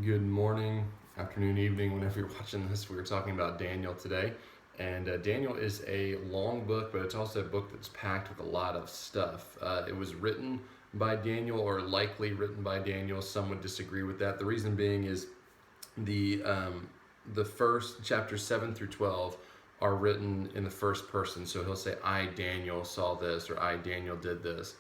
Good morning, afternoon, evening, whenever you're watching this. We were talking about Daniel today. And Daniel is a long book, but it's also a book that's packed with a lot of stuff. It was written by Daniel, or likely written by Daniel. Some would disagree with that. The reason being is the first chapters 7 through 12 are written in the first person. So he'll say, I, Daniel, saw this, or I, Daniel, did this.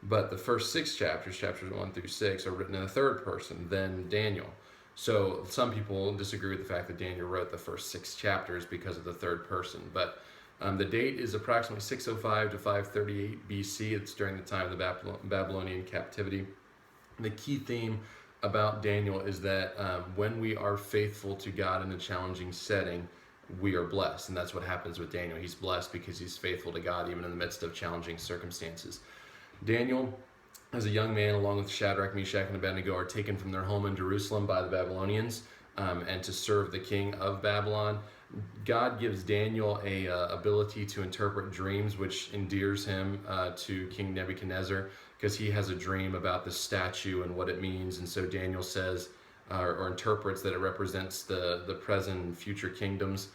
But the first six chapters, chapters 1 through 6, are written in the third person, then Daniel. So some people disagree with the fact that Daniel wrote the first six chapters because of the third person. But the date is approximately 605 to 538 BC. It's during the time of the Babylonian captivity. The key theme about Daniel is that when we are faithful to God in a challenging setting, we are blessed. And that's what happens with Daniel. He's blessed because he's faithful to God even in the midst of challenging circumstances. Daniel, as a young man, along with Shadrach, Meshach, and Abednego, are taken from their home in Jerusalem by the Babylonians and to serve the king of Babylon. God gives Daniel a ability to interpret dreams, which endears him to King Nebuchadnezzar, because he has a dream about the statue and what it means. And so Daniel says or interprets that it represents the present and future kingdoms.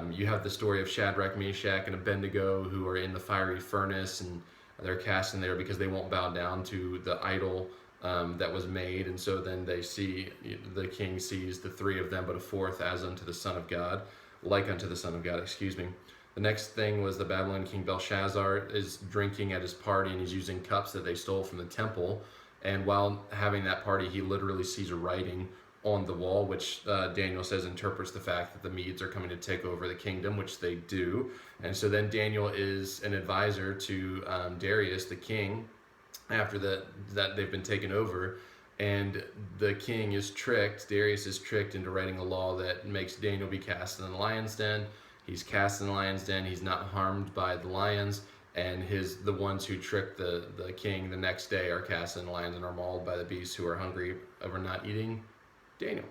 You have the story of Shadrach, Meshach, and Abednego, who are in the fiery furnace, and they're cast in there because they won't bow down to the idol that was made. And so then the king sees the three of them, but a fourth as unto the Son of God, like unto the Son of God, excuse me. The next thing was the Babylonian king Belshazzar is drinking at his party, and he's using cups that they stole from the temple. And while having that party, he literally sees a writing on the wall, which Daniel says interprets the fact that the Medes are coming to take over the kingdom, which they do. And so then Daniel is an advisor to Darius, the king, after that they've been taken over. And the king is tricked, Darius is tricked into writing a law that makes Daniel be cast in the lion's den. He's cast in the lion's den. He's not harmed by the lions. And the ones who tricked the king the next day are cast in the lions and are mauled by the beasts who are hungry over not eating Daniel.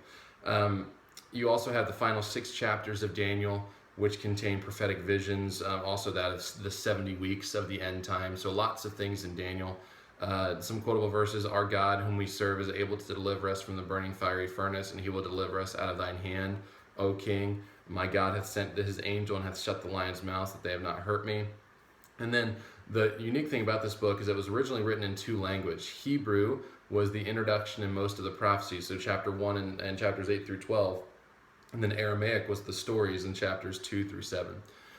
You also have the final 6 chapters of Daniel, which contain prophetic visions, also that of the 70 weeks of the end time. So lots of things in Daniel. Some quotable verses: Our God, whom we serve, is able to deliver us from the burning fiery furnace, and he will deliver us out of thine hand, O king. My God hath sent his angel and hath shut the lion's mouth, that they have not hurt me. And then the unique thing about this book is it was originally written in 2 languages. Hebrew was the introduction in most of the prophecies, so chapter 1 and chapters 8 through 12. And then Aramaic was the stories in chapters 2 through 7.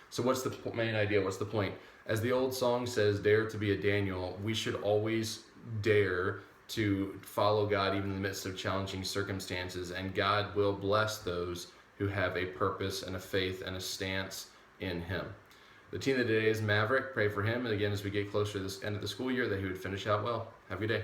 So what's the main idea? What's the point? As the old song says, dare to be a Daniel, we should always dare to follow God even in the midst of challenging circumstances, and God will bless those who have a purpose and a faith and a stance in him. The team of the day is Maverick. Pray for him, and again, as we get closer to this end of the school year, that he would finish out well. Have a good day.